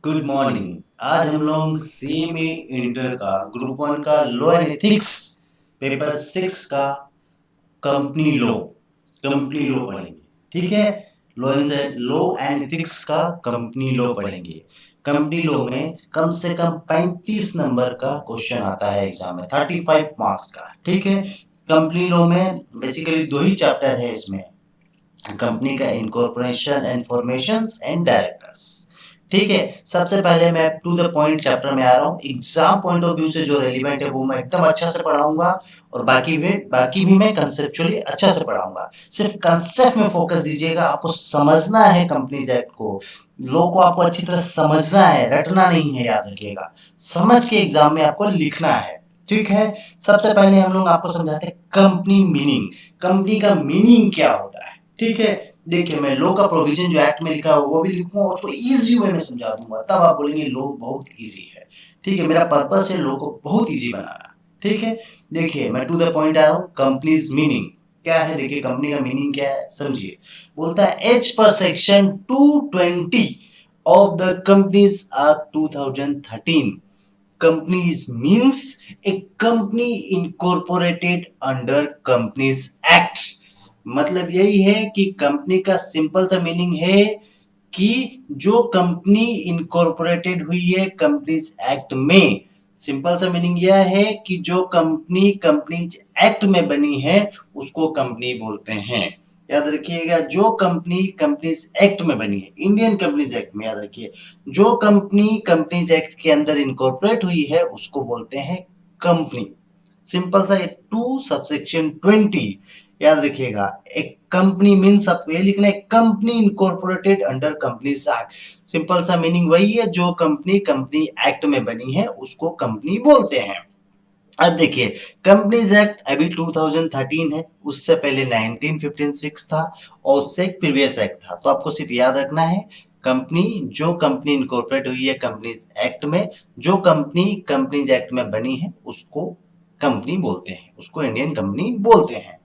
Good morning. आज हम लोग सीएमए इंटर का ग्रुप वन का लॉ एंड एथिक्स पेपर 6 का कंपनी लॉ पढ़ेंगे। ठीक है, लॉ एंड एथिक्स का कंपनी लॉ पढ़ेंगे। कंपनी लॉ में कम से कम 35 नंबर का क्वेश्चन आता है एग्जाम में, 35 मार्क्स का। ठीक है, कंपनी लॉ में बेसिकली दो ही चैप्टर है इसमें, कंपनी का incorporation and formations and directors. ठीक है, सबसे पहले मैं टू द पॉइंट चैप्टर में आ रहा हूँ। एग्जाम पॉइंट ऑफ व्यू से जो रेलिवेंट है वो मैं एकदम अच्छा से पढ़ाऊंगा, और बाकी भी मैं कंसेप्चुअली अच्छा से पढ़ाऊंगा। सिर्फ कंसेप्ट में फोकस दीजिएगा, आपको समझना है कंपनीज एक्ट को, लॉ को आपको अच्छी तरह समझना है, रटना नहीं है, याद रखिएगा। समझ के एग्जाम में आपको लिखना है। ठीक है, सबसे पहले हम लोग आपको समझाते हैं कंपनी मीनिंग। कंपनी का मीनिंग क्या होता है। ठीक है, देखिए मैं लॉ का प्रोविजन जो एक्ट में लिखा है वो भी लिखूंगा, उसको इजी वे में समझा दूंगा, तब आप बोलेंगे लॉ बहुत इजी है। ठीक है, मेरा पर्पस है लॉ को बहुत इजी बनाना। ठीक है, देखिए मैं टू द पॉइंट आ रहा हूँ। कंपनीज मीनिंग क्या है, देखिए कंपनी का मीनिंग क्या है समझिए। बोलता है as per section 220 of the companies act 2013, companies means a company incorporated under companies act। मतलब यही है कि कंपनी का सिंपल सा मीनिंग है कि जो कंपनी इनकॉर्पोरेटेड हुई है कंपनीज एक्ट में। सिंपल सा मीनिंग यह है कि जो कंपनी कंपनीज एक्ट में बनी है उसको कंपनी बोलते हैं। याद रखिएगा, जो कंपनी कंपनीज एक्ट में बनी है, इंडियन कंपनीज एक्ट में, याद रखिए जो कंपनी कंपनीज एक्ट के अंदर इनकॉर्पोरेट हुई है उसको बोलते हैं कंपनी। सिंपल सा, 2 सबसेक्शन 20 याद रखिएगा। एक कंपनी मीन्स आपको ये लिखना है company incorporated under companies act. Simple सा मीनिंग वही है, जो कंपनी कंपनी एक्ट में बनी है उसको कंपनी बोलते हैं। अब देखिए कंपनीज एक्ट अभी 2013 है, उससे पहले 1956 था, और उससे एक प्रीवियस एक्ट था। तो आपको सिर्फ याद रखना है कंपनी, जो कंपनी इनकॉर्पोरेट हुई है कंपनीज एक्ट में, जो कंपनी कंपनीज एक्ट में बनी है उसको कंपनी बोलते हैं, उसको इंडियन कंपनी बोलते हैं।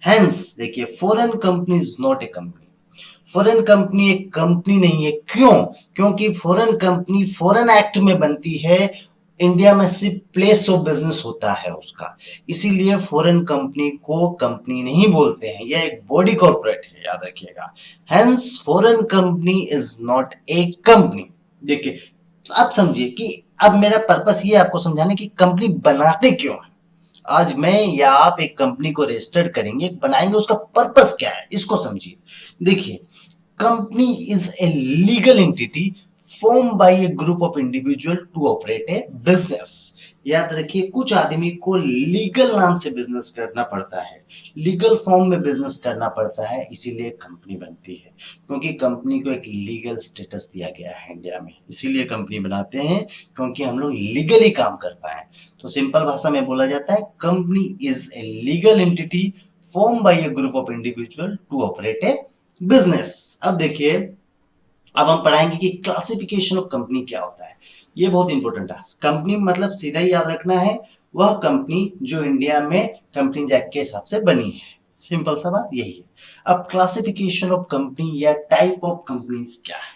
हेंस देखिए foreign company is not a company. Foreign company एक कंपनी नहीं है। क्यों? क्योंकि फॉरेन कंपनी फॉरेन एक्ट में बनती है, इंडिया में सिर्फ प्लेस ऑफ बिजनेस होता है उसका, इसीलिए फॉरेन कंपनी को कंपनी नहीं बोलते हैं, यह एक बॉडी कॉर्पोरेट है, याद रखिएगा। Hence foreign company is not a company. देखिए आप समझिए कि अब मेरा पर्पस ये आपको समझाने की कंपनी बनाते क्यों है। आज मैं या आप एक कंपनी को रजिस्टर्ड करेंगे, बनाएंगे, उसका पर्पस क्या है इसको समझिए। देखिए company is a legal entity form by a group of individual to operate a business. याद रखिए कुछ आदमी को लीगल नाम से बिजनेस करना पड़ता है, लीगल फॉर्म में बिजनेस करना पड़ता है, इसीलिए कंपनी बनती है। क्योंकि कंपनी को एक लीगल स्टेटस दिया गया है इंडिया में, इसीलिए कंपनी बनाते हैं, क्योंकि हम लोग लीगली काम कर पाए। तो सिंपल भाषा में बोला जाता है company is a legal entity form by a group of individual to operate a business. अब देखिए, अब हम पढ़ाएंगे कि क्लासिफिकेशन ऑफ कंपनी क्या होता है। ये बहुत इंपॉर्टेंट है। कंपनी मतलब सीधा ही याद रखना है वह कंपनी जो इंडिया में कंपनीज एक्ट के हिसाब से बनी है। सिंपल सा बात यही है। अब क्लासिफिकेशन ऑफ कंपनी या टाइप ऑफ कंपनीज क्या है।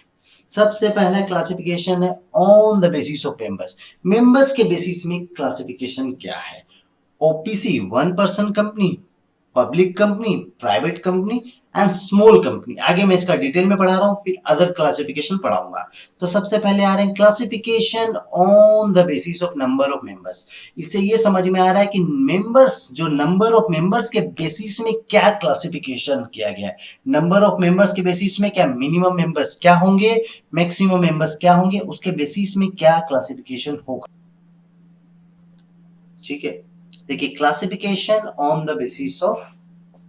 सबसे पहला क्लासिफिकेशन है on the basis of members. Members के बेसिस में क्लासिफिकेशन क्या है। OPC 1 person company, public company, private company and small company. आगे मैं इसका डिटेल में पढ़ा रहा हूं, फिर अदर क्लासिफिकेशन पढ़ाऊंगा। तो सबसे पहले आ रहे हैं classification on the basis of number of members. इससे ये समझ में आ रहा है कि मेंबर्स, जो नंबर ऑफ मेंबर्स के बेसिस में क्या क्लासिफिकेशन किया गया है। नंबर ऑफ मेंबर्स के बेसिस में क्या मिनिमम मेंबर्स क्या होंगे, मैक्सिमम मेंबर्स क्या होंगे, उसके बेसिस में क्या क्लासिफिकेशन होगा। ठीक है, देखिए classification on the basis of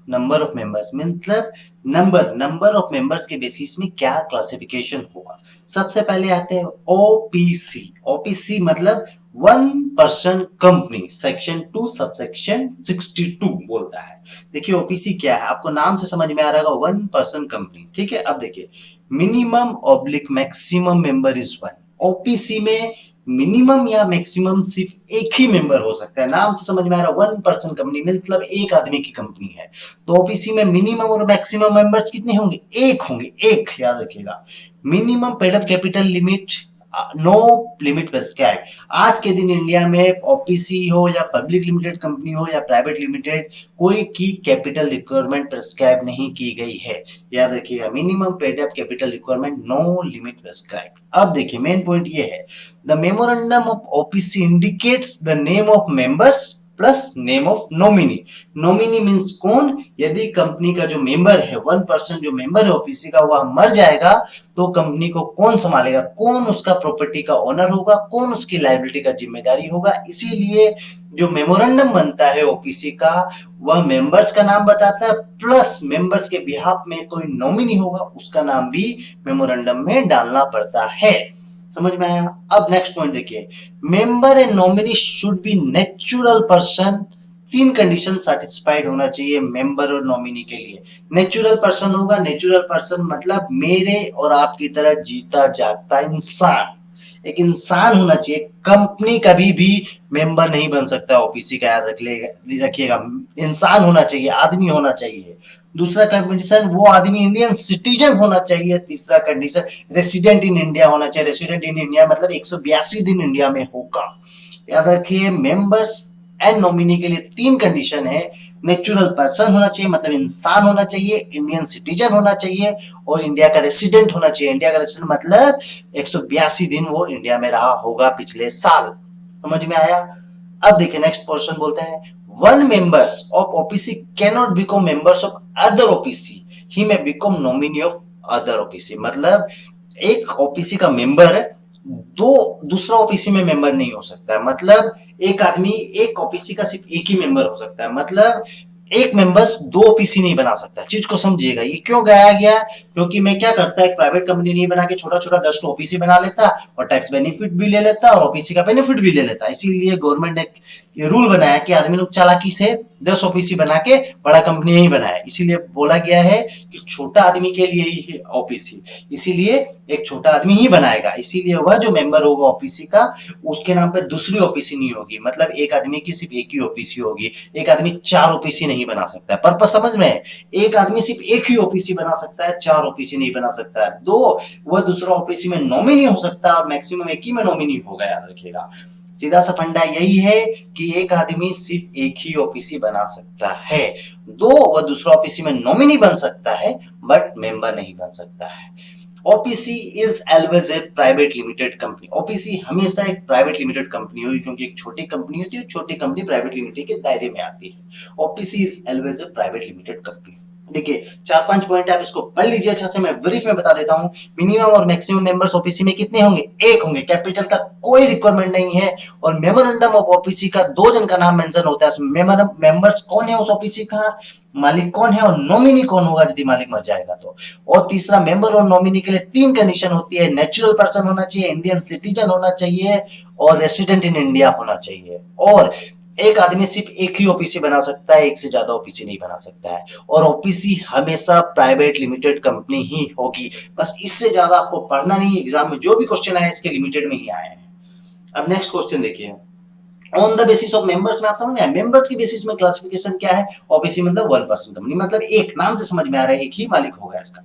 number of members मतलब नंबर ऑफ मेंबर्स के बेसिस में क्या क्लासिफिकेशन होगा। सबसे पहले आते हैं ओपीसी। ओपीसी मतलब 1 पर्सन कंपनी, सेक्शन 2 सबसेक्शन 62 बोलता है। देखिए ओपीसी क्या है, आपको नाम से समझ में आ रहा होगा, 1 पर्सन कंपनी। ठीक है, अब देखिए minimum oblique maximum member is 1। OPC में मिनिमम या मैक्सिमम सिर्फ एक ही मेंबर हो सकता है। नाम से समझ में आ रहा है 1 पर्सन कंपनी मतलब एक आदमी की कंपनी है। तो ओपीसी में मिनिमम और मैक्सिमम मेंबर्स कितने होंगे, एक होंगे, एक, याद रखिएगा। Minimum paid up capital limit no limit prescribe. आज के दिन इंडिया में ओपीसी हो या पब्लिक लिमिटेड कंपनी हो या प्राइवेट लिमिटेड, कोई की कैपिटल रिक्वायरमेंट प्रेस्क्राइब नहीं की गई है। याद रखिएगा, minimum paid up capital requirement no limit prescribe. अब देखिए मेन पॉइंट ये है, the memorandum of OPC indicates the name of members plus name of nominee. Nominee means कौन, यदि कंपनी का जो मेंबर है 1% जो मेंबर है ओपीसी का वह मर जाएगा तो कंपनी को कौन संभालेगा, कौन उसका प्रॉपर्टी का ओनर होगा, कौन उसकी लायबिलिटी का जिम्मेदारी होगा। इसीलिए जो मेमोरेंडम बनता है ओपीसी का वह मेंबर्स का नाम बताता है, प्लस मेंबर्स के बिहाफ में कोई नॉमिनी होगा उसका नाम भी मेमोरेंडम में डालना पड़ता है। समझ में आया। अब नेक्स्ट पॉइंट देखिए, member and nominee should be natural person. तीन कंडीशन सेटिस्फाइड होना चाहिए मेंबर और नॉमिनी के लिए। नेचुरल पर्सन होगा, नेचुरल पर्सन मतलब मेरे और आपकी तरह जीता जागता इंसान, एक इंसान होना चाहिए। कंपनी कभी भी मेंबर नहीं बन सकता ओपीसी का, याद रखिएगा, इंसान होना चाहिए, आदमी होना चाहिए। दूसरा कंडीशन, वो आदमी इंडियन सिटीजन होना चाहिए। तीसरा कंडीशन, रेसिडेंट इन इंडिया होना चाहिए। रेसिडेंट इन इंडिया मतलब 182 दिन इंडिया में होगा। याद रखिए, मेंबर्स एंड नॉमिनी के लिए तीन कंडीशन है, नेचुरल पर्सन होना चाहिए मतलब इंसान होना चाहिए, इंडियन सिटीजन होना चाहिए और इंडिया का रेसिडेंट होना चाहिए। इंडिया का रेसिडेंट मतलब 182 दिन वो इंडिया में रहा होगा पिछले साल। समझ में आया। अब देखिए नेक्स्ट पोर्शन बोलते हैं, one members of OPC can not become members of other OPC, he may become nominee of other OPC. मतलब एक ओपीसी का मेंबर दो दूसरा ओपीसी में मेंबर नहीं हो सकता है। मतलब एक आदमी एक ओपीसी का सिर्फ एक ही मेंबर हो सकता है, मतलब एक मेंबर्स दो ओपीसी नहीं बना सकता। चीज को समझिएगा, ये क्यों गाया गया, क्योंकि मैं क्या करता है, एक प्राइवेट कंपनी नहीं बना के छोटा छोटा 10 ओपीसी बना लेता और टैक्स बेनिफिट भी ले लेता और ओपीसी का बेनिफिट भी ले लेता। इसीलिए गवर्नमेंट ने ये रूल बनाया कि आदमी लोग चालाकी से 10 ओपीसी बना के बड़ा कंपनी नहीं बनाया। इसीलिए बोला गया है कि छोटा आदमी के लिए ही ओपीसी, इसीलिए एक छोटा आदमी ही बनाएगा। इसीलिए वह जो मेंबर होगा ओपीसी का उसके नाम पे दूसरी ओपीसी नहीं होगी, मतलब एक आदमी की सिर्फ एक ही ओपीसी होगी। एक आदमी 4 ओपीसी नहीं बना सकता है। पर्पस समझ में है, एक आदमी सिर्फ एक ही ओपीसी बना सकता है, 4 ओपीसी नहीं बना सकता है। दो, वह दूसरा ओपीसी में नॉमिनी हो सकता है और मैक्सिमम एक ही में नॉमिनी होगा। याद रखिएगा, सीधा सा फंडा यही है कि एक आदमी सिर्फ एक ही ओपीसी बना सकता है। दो, वह दूसरा ओपीसी में नॉमिनी बन सकता है बट मेंबर नहीं बन सकता है। OPC is always a private limited company. OPC हमेशा एक प्राइवेट लिमिटेड कंपनी होगी, क्योंकि एक छोटी कंपनी होती है, छोटी कंपनी प्राइवेट लिमिटेड के दायरे में आती है। OPC is always a private limited company. देखिए 4-5 पॉइंट आप इसको पढ़ लीजिए अच्छा से, मैं ब्रीफ में बता देता हूं। मिनिमम और मैक्सिमम मेंबर्स ओपीसी में कितने होंगे, एक होंगे। कैपिटल का कोई रिक्वायरमेंट नहीं है और मेमोरेंडम ऑफ ओपीसी का 2 जन का नाम मेंशन होता है। मेंबर्स कौन है उस ओपीसी का, मालिक कौन है और नॉमिनी कौन होगा यदि मालिक मर जाएगा तो। और तीसरा, मेंबर और नॉमिनी के लिए 3 कंडीशन होती है, नेचुरल पर्सन होना चाहिए, इंडियन सिटीजन होना चाहिए और रेसिडेंट इन इंडिया होना चाहिए। और एक आदमी सिर्फ एक ही ओपीसी बना सकता है, एक से ज्यादा ओपीसी नहीं बना सकता है। और ओपीसी हमेशा प्राइवेट लिमिटेड कंपनी ही होगी। बस इससे ज्यादा आपको पढ़ना नहीं, एग्जाम में जो भी क्वेश्चन आए इसके लिमिटेड में ही आए हैं। अब नेक्स्ट क्वेश्चन देखिए, on the basis of members में आप समझ में आया, मेंबर्स की बेसिस में क्लासिफिकेशन क्या है। ओबीसी मतलब 1% कंपनी, मतलब एक, नाम से समझ में आ रहा है एक ही मालिक होगा इसका।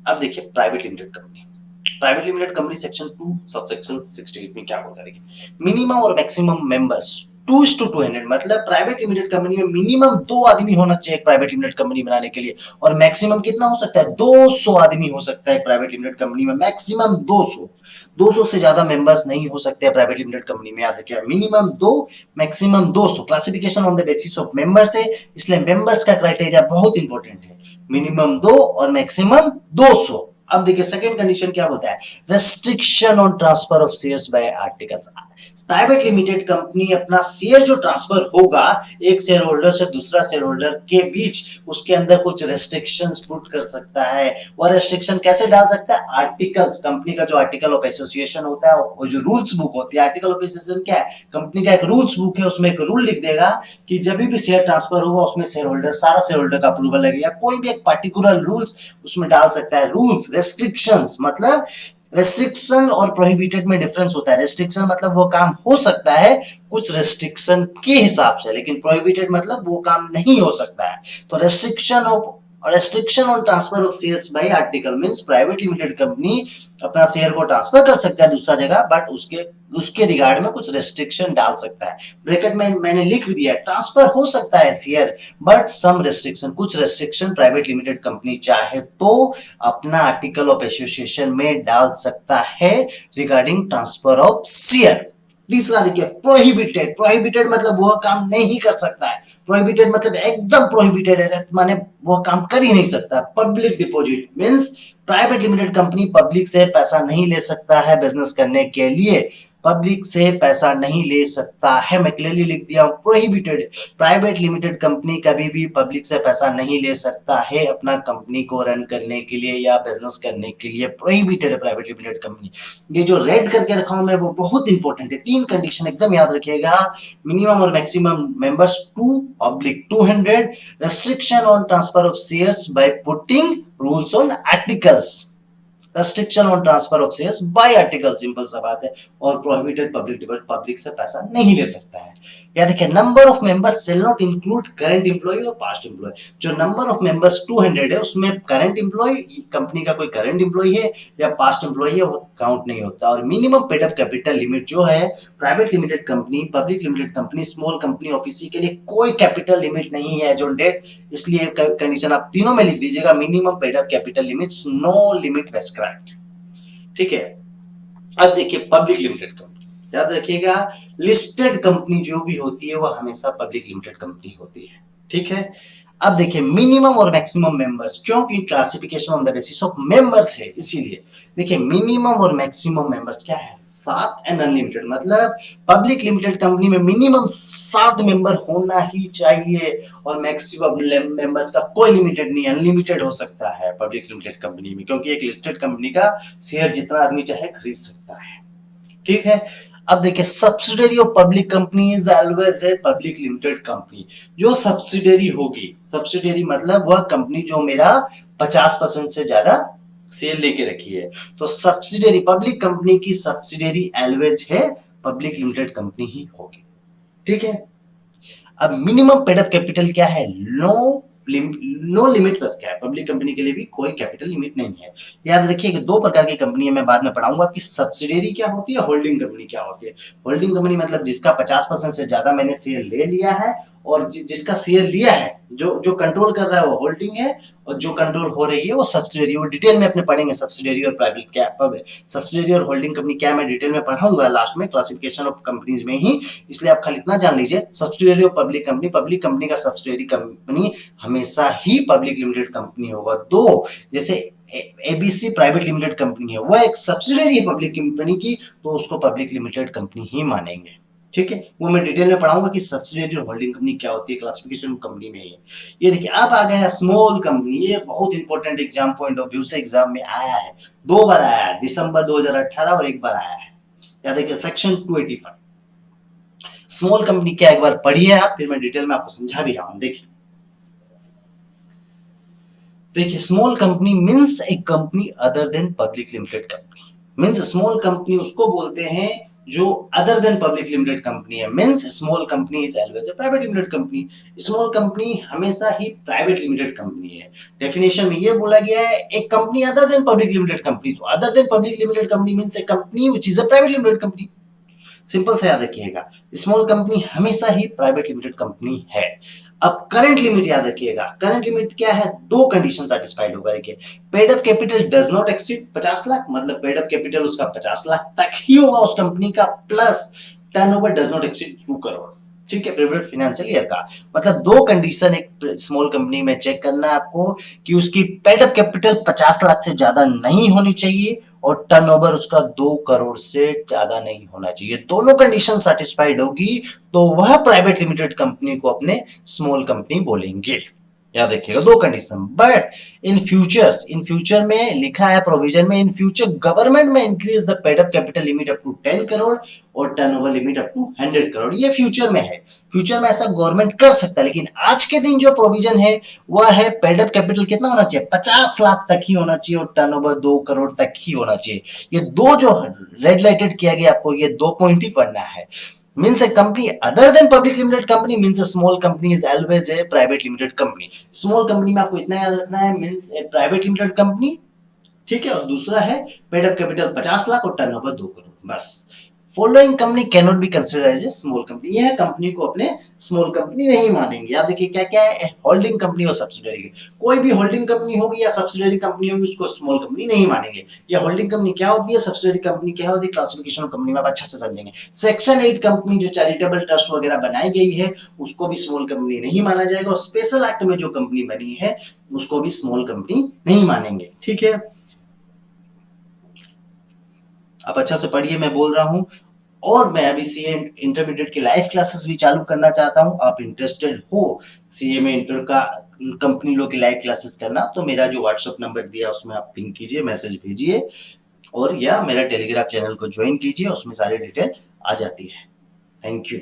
अब देखिए private limited company, private limited company section 2 subsection 68 में क्या बोलता है देखिए, मिनिमम और मैक्सिमम मेंबर्स 2:200, मतलब प्राइवेट लिमिटेड कंपनी में मिनिमम 2 आदमी होना चाहिए प्राइवेट लिमिटेड कंपनी बनाने के लिए, और मैक्सिमम कितना हो सकता है, 200 आदमी हो सकता है प्राइवेट लिमिटेड कंपनी में, मैक्सिमम 200 से ज्यादा मेंबर्स नहीं हो सकते प्राइवेट लिमिटेड कंपनी में। याद रखिए, minimum 2, maximum 200। Classification on the basis of members है, इसलिए मेंबर्स का क्राइटेरिया बहुत इंपॉर्टेंट है, मिनिमम 2 और मैक्सिमम 200। अब देखिए सेकंड कंडीशन क्या बोलता है, restriction on transfer of shares by articles. Private limited company अपना शेयर जो ट्रांसफर होगा एक शेयर होल्डर से दूसरा शेयर होल्डर के बीच, उसके अंदर कुछ रेस्ट्रिक्शंस पुट कर सकता है। वह रेस्ट्रिक्शन कैसे डाल सकता है, आर्टिकल्स, कंपनी का जो आर्टिकल ऑफ एसोसिएशन होता है, वो जो रूल्स बुक होती है, आर्टिकल ऑफ एसोसिएशन क्या है, कंपनी का एक रूल्स बुक है, उसमें एक रूल लिख देगा कि जब भी शेयर ट्रांसफर होगा उसमें शेयर होल्डर, सारा शेयर होल्डर का अप्रूवल लगेगा। कोई भी एक पर्टिकुलर रूल्स उसमें डाल सकता है। रूल्स, रेस्ट्रिक्शंस मतलब, रेस्ट्रिक्शन और प्रोहिबिटेड में डिफरेंस होता है। रेस्ट्रिक्शन मतलब वो काम हो सकता है कुछ रेस्ट्रिक्शन के हिसाब से, लेकिन प्रोहिबिटेड मतलब वो काम नहीं हो सकता है। तो रेस्ट्रिक्शन ऑफ और restriction on transfer of shares bye article means private limited company अपना शेयर को ट्रांसफर कर सकता है दूसरा जगह, बट उसके उसके रिगार्ड में कुछ रेस्ट्रिक्शन डाल सकता है। ब्रैकेट में मैंने लिख दिया ट्रांसफर हो सकता है शेयर, बट सम रेस्ट्रिक्शन, कुछ रेस्ट्रिक्शन प्राइवेट लिमिटेड कंपनी चाहे तो अपना आर्टिकल ऑफ एसोसिएशन में डाल सकता है रिगार्डिंग ट्रांसफर ऑफ शेयर। तीसरा देखिए प्रोहिबिटेड, प्रोहिबिटेड मतलब वह काम नहीं कर सकता है, प्रोहिबिटेड मतलब एकदम प्रोहिबिटेड है, माने वह काम कर ही नहीं सकता। Public deposit means private limited company public से पैसा नहीं ले सकता है बिजनेस करने के लिए, पब्लिक से पैसा नहीं ले सकता है, मैं क्लियरली लिख दिया हूं प्रोहिबिटेड। प्राइवेट लिमिटेड कंपनी कभी भी पब्लिक से पैसा नहीं ले सकता है अपना कंपनी को रन करने के लिए या बिजनेस करने के लिए, प्रोहिबिटेड है प्राइवेट लिमिटेड कंपनी। ये जो रेड करके रखा हूं मैं वो बहुत इंपॉर्टेंट है, 3 कंडीशन एकदम याद रखिएगा, मिनिमम और maximum members 2/200, restriction on transfer of shares by putting rules on articles, restriction on transfer of shares bye article, simple सा बात है, और प्रोहिबिटेड पब्लिक डिपॉजिट, पब्लिक से पैसा नहीं ले सकता है। या देखिए number of members shall not include current employ और पास्ट एम्प्लॉय, जो नंबर ऑफ मेंबर्स 200 है उसमें करंट एम्प्लॉय, कंपनी का कोई करंट एम्प्लॉय है या पास्ट एम्प्लॉय है वो काउंट नहीं होता। और minimum paid up capital limit जो है private limited company, public limited company, small company OPC के लिए कोई कैपिटल लिमिट नहीं है जो डेट, इसलिए कंडीशन आप तीनों में लिख दीजिएगा, minimum paid up capital limits no limit prescribed, ठीक है। अब देखिए पब्लिक लिमिटेड कंपनी, याद रखिएगा लिस्टेड कंपनी जो भी होती है वो हमेशा पब्लिक लिमिटेड कंपनी होती है, ठीक है। अब देखिए मिनिमम और मैक्सिमम मेंबर्स, क्योंकि classification on the basis of members है इसीलिए देखिए मिनिमम और मैक्सिमम मेंबर्स क्या है 7 एंड अनलिमिटेड, मतलब पब्लिक लिमिटेड कंपनी में मिनिमम 7 मेंबर होना ही चाहिए और मैक्सिमम मेंबर्स का कोई लिमिटेड नहीं, अनलिमिटेड हो सकता है पब्लिक लिमिटेड कंपनी में, क्योंकि एक लिस्टेड कंपनी का शेयर जितना आदमी चाहे खरीद सकता है, ठीक है। अब देखिए subsidiary of public company is always a public limited company, जो सब्सिडरी होगी, सब्सिडरी मतलब वह कंपनी जो मेरा 50% से ज्यादा शेयर लेके रखी है, तो सब्सिडरी पब्लिक कंपनी की सब्सिडरी ऑलवेज है पब्लिक लिमिटेड कंपनी ही होगी, ठीक है। अब मिनिमम पेड अप कैपिटल क्या है, नो लिमिट बस क्या है, पब्लिक कंपनी के लिए भी कोई कैपिटल लिमिट नहीं है। याद रखिए कि 2 प्रकार की कंपनी है, मैं बाद में पढ़ाऊंगा कि सब्सिडियरी क्या होती है, होल्डिंग कंपनी क्या होती है। होल्डिंग कंपनी मतलब जिसका 50% से ज्यादा मैंने शेयर ले लिया है और जिसका शेयर लिया है, जो जो कंट्रोल कर रहा है वो होल्डिंग है और जो कंट्रोल हो रही है वो सब्सिडियरी, वो डिटेल में अपने पढ़ेंगे सब्सिडियरी और प्राइवेट क्या है, सब्सिडियरी और होल्डिंग कंपनी क्या मैं डिटेल में पढ़ाऊंगा लास्ट में क्लासिफिकेशन ऑफ कंपनीज में ही, इसलिए आप खाली इतना जान लीजिए subsidiary of public company, public company का सब्सिडियरी कंपनी हमेशा ही पब्लिक लिमिटेड कंपनी होगा। दो जैसे एबीसी प्राइवेट लिमिटेड कंपनी है वह एक सब्सिडियरी है पब्लिक कंपनी की, तो उसको पब्लिक लिमिटेड कंपनी ही मानेंगे, ठीक है। वो मैं डिटेल में पढ़ाऊंगा कि सब्सिडियरी और होल्डिंग कंपनी क्या होती है क्लासिफिकेशन कंपनी में। ये देखिए अब आ गया स्मॉल कंपनी, ये बहुत important exam point of view से एग्जाम में आया है, 2 बार आया है, दिसंबर 2018 और एक बार आया है। या देखिए सेक्शन 285 स्मॉल कंपनी क्या, एक बार पढ़िए आप, फिर मैं डिटेल में आपको समझा भी रहा हूं। देखिए small company means a company other than public limited company, means small company उसको बोलते हैं जो other than public limited company है, means small company is always a private limited company, small company हमेशा ही प्राइवेट लिमिटेड कंपनी है। Definition में ये बोला गया है एक company other than public limited company, तो other than public limited company means a company which is a private limited company, simple से याद रखिएगा स्मॉल कंपनी हमेशा ही प्राइवेट लिमिटेड कंपनी है। अब करंट लिमिट याद रखिएगा, करंट लिमिट क्या है, 2 कंडीशन सेटिस्फाइड होगा। देखिए paid up capital does not exceed 50 lakh, मतलब पेड अप कैपिटल उसका 50 लाख तक ही होगा उस कंपनी का, plus turnover does not exceed 2 crore, ठीक है, प्रीवियस फाइनेंशियल ईयर का। मतलब 2 कंडीशन एक स्मॉल कंपनी में चेक करना है आपको कि उसकी पेड अप कैपिटल 50 लाख से ज्यादा नहीं होनी चाहिए और टर्नओवर उसका 2 करोड़ से ज्यादा नहीं होना चाहिए। दोनों कंडीशन सेटिस्फाइड होगी तो वह प्राइवेट लिमिटेड कंपनी को अपने स्मॉल कंपनी बोलेंगे। याद रखिएगा 2 कंडीशन। बट इन फ्यूचर में लिखा है प्रोविजन में, इन फ्यूचर गवर्नमेंट में increase the paid up capital limit up to 10 crore और turnover limit up to 100 crore, ये फ्यूचर में है, फ्यूचर में ऐसा गवर्नमेंट कर सकता है, लेकिन आज के दिन जो प्रोविजन है वह है पेड अप कैपिटल कितना होना चाहिए, 50 लाख तक ही होना चाहिए और टर्नओवर 2 करोड़ तक ही होना चाहिए। ये 2 जो रेड लाइटेड किया गया आपको, ये 2 पॉइंट ही पढ़ना है। means a company other than public limited company means a small company is always a private limited company. small company में आपको इतना याद रखना है means a private limited company, ठीक है। और दूसरा है पेड अप कैपिटल 50 लाख और टर्नओवर 2 करोड़, बस। Following company can not be considered as a small company, यह कंपनी को अपने स्मॉल कंपनी नहीं मानेंगे। याद देखिए क्या क्या है, होल्डिंग कंपनी और सब्सिडरी। कोई भी होल्डिंग कंपनी होगी या सब्सिडरी कंपनी होगी उसको स्मॉल कंपनी नहीं मानेंगे। ये होल्डिंग कंपनी क्या होती है, सब्सिडरी कंपनी क्या होती है, क्लासिफिकेशन ऑफ कंपनी में आप अच्छे से समझेंगे। सेक्शन 8 कंपनी जो चैरिटेबल ट्रस्ट वगैरह बनाई गई है उसको भी स्मॉल कंपनी नहीं माना जाएगा, और स्पेशल एक्ट में जो कंपनी बनी है उसको भी स्मॉल कंपनी नहीं मानेंगे, ठीक है। आप अच्छा से पढ़िए, मैं बोल रहा हूं। और मैं अभी सीए इंटरमीडिएट की लाइव क्लासेस भी चालू करना चाहता हूं। आप इंटरेस्टेड हो सीए में इंटर का कंपनी लो की लाइव क्लासेस करना, तो मेरा जो व्हाट्सएप नंबर दिया उसमें आप पिंग कीजिए, मैसेज भेजिए, और या मेरा टेलीग्राम चैनल को ज्वाइन कीजिए, उसमें सारी डिटेल आ जाती है। Thank you.